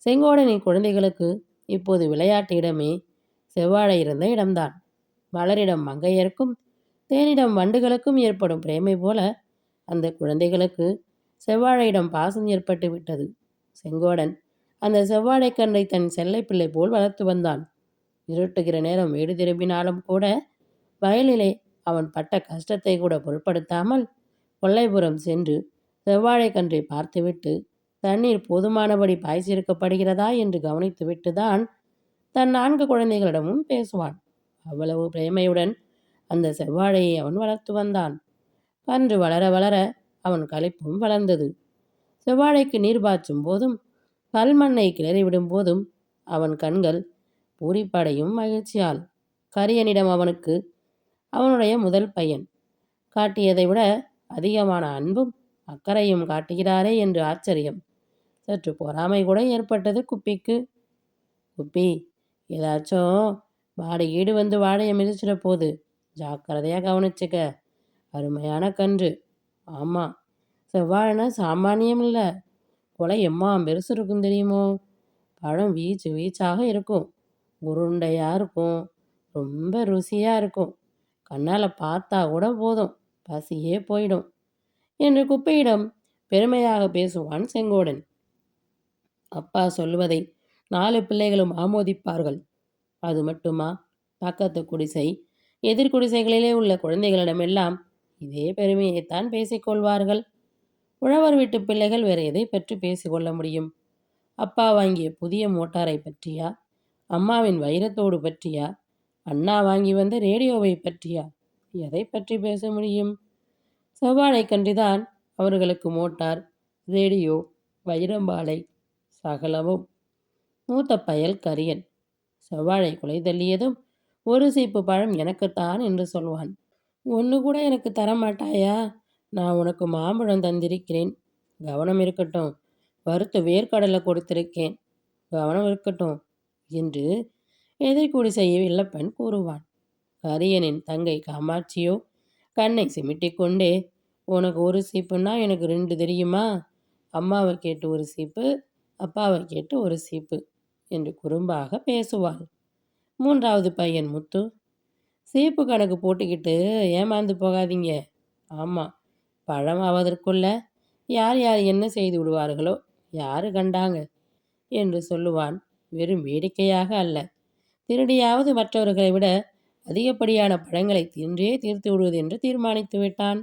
செங்கோடனின் குழந்தைகளுக்கு இப்போது விளையாட்டு இடமே செவ்வாழை இருந்த இடம்தான். மலரிடம் மங்கையருக்கும் தேனிடம் வண்டுகளுக்கும் ஏற்படும் பிரேமை போல அந்த குழந்தைகளுக்கு செவ்வாழையிடம் பாசம் ஏற்பட்டு விட்டது. செங்கோடன் அந்த செவ்வாழைக்கன்றை தன் செல்லை பிள்ளை போல் வளர்த்து வந்தான். இருட்டுகிற நேரம் வீடு திரும்பினாலும் கூட வயலிலே அவன் பட்ட கஷ்டத்தை கூட பொருட்படுத்தாமல் கொல்லைப்புறம் சென்று செவ்வாழைக்கன்றை பார்த்துவிட்டு தண்ணீர் போதுமானபடி பாய்ச்சிருக்கப்படுகிறதா என்று கவனித்துவிட்டுதான் தன் 4 குழந்தைகளிடமும் பேசுவான். அவ்வளவு பிரேமையுடன் அந்த செவ்வாழையை அவன் வளர்த்து வந்தான். கன்று வளர வளர அவன் களைப்பும் வளர்ந்தது. செவ்வாழைக்கு நீர் பாய்ச்சும் போதும் கல்மண்ணை கிளறிவிடும் போதும் அவன் கண்கள் பூரிப்படையும் மகிழ்ச்சியால். கரியனிடம் அவனுக்கு அவனுடைய முதல் பையன் காட்டியதை விட அதிகமான அன்பும் அக்கறையும் காட்டுகிறாரே என்று ஆச்சரியம், சற்று பொறாமை கூட ஏற்பட்டது குப்பிக்கு. குப்பி, ஏதாச்சும் மாடு ஈடு வந்து வாழையை மிதிச்சிட போகுது, ஜாக்கிரதையாக கவனிச்சுக்க. அருமையான கன்று. ஆமாம், செவ்வாழைனா சாமானியம் இல்லை, கொலை பெருசு இருக்கும் தெரியுமோ. பழம் வீச்சு வீச்சாக இருக்கும், உருண்டையாக இருக்கும், ரொம்ப ருசியாக இருக்கும். கண்ணால் பார்த்தா கூட போதும், பசியே போயிடும் என்று குப்பையிடம் பெருமையாக பேசுவான் செங்கோடன். அப்பா சொல்லுவதை 4 பிள்ளைகளும் ஆமோதிப்பார்கள். அது மட்டுமா, பக்கத்து குடிசை எதிர் குடிசைகளிலே உள்ள குழந்தைகளிடமெல்லாம் இதே பெருமையைத்தான் பேசிக்கொள்வார்கள். உழவர் வீட்டு பிள்ளைகள் வேறு எதை பற்றி பேசிக்கொள்ள முடியும்? அப்பா வாங்கிய புதிய மோட்டாரை பற்றியா, அம்மாவின் வைரத்தோடு பற்றியா, அண்ணா வாங்கி வந்த ரேடியோவை பற்றியா? எதை பற்றி பேச முடியும்? செவ்வாழை கன்றிதான் அவர்களுக்கு மோட்டார், ரேடியோ, வைரம்பாலை சகலமும். மூத்த பயல் கரியன் செவ்வாழை குலை தள்ளியதும் ஒரு சீப்பு பழம் எனக்குத்தான் என்று சொல்வான். ஒன்று கூட எனக்கு தரமாட்டாயா? நான் உனக்கு மாம்பழம் தந்திருக்கிறேன், கவனம் இருக்கட்டும். வறுத்த வேர்க்கடலை கொடுத்திருக்கேன், கவனம் இருக்கட்டும் என்று எதிர்கூடி செய்ய இல்லப்பன் கூறுவான். கரியனின் தங்கை காமாட்சியோ கண்ணை சிமிட்டிக்கொண்டே, உனக்கு ஒரு சீப்புன்னா எனக்கு 2 தெரியுமா? அம்மாவை கேட்டு ஒரு சீப்பு, அப்பாவை கேட்டு ஒரு சீப்பு என்று குறும்பாக பேசுவாள். 3வது பையன் முத்து, சீப்பு கணக்கு போட்டுக்கிட்டு ஏமாந்து போகாதீங்க. ஆமாம், பழம் ஆவதற்குள்ள யார் யார் என்ன செய்து விடுவார்களோ, யாரு கண்டாங்க என்று சொல்லுவான். வெறும் வேடிக்கையாக அல்ல, திருடியாவது மற்றவர்களை விட அதிகப்படியான பழங்களை தின்றே தீர்த்து விடுவது என்று தீர்மானித்து விட்டான்.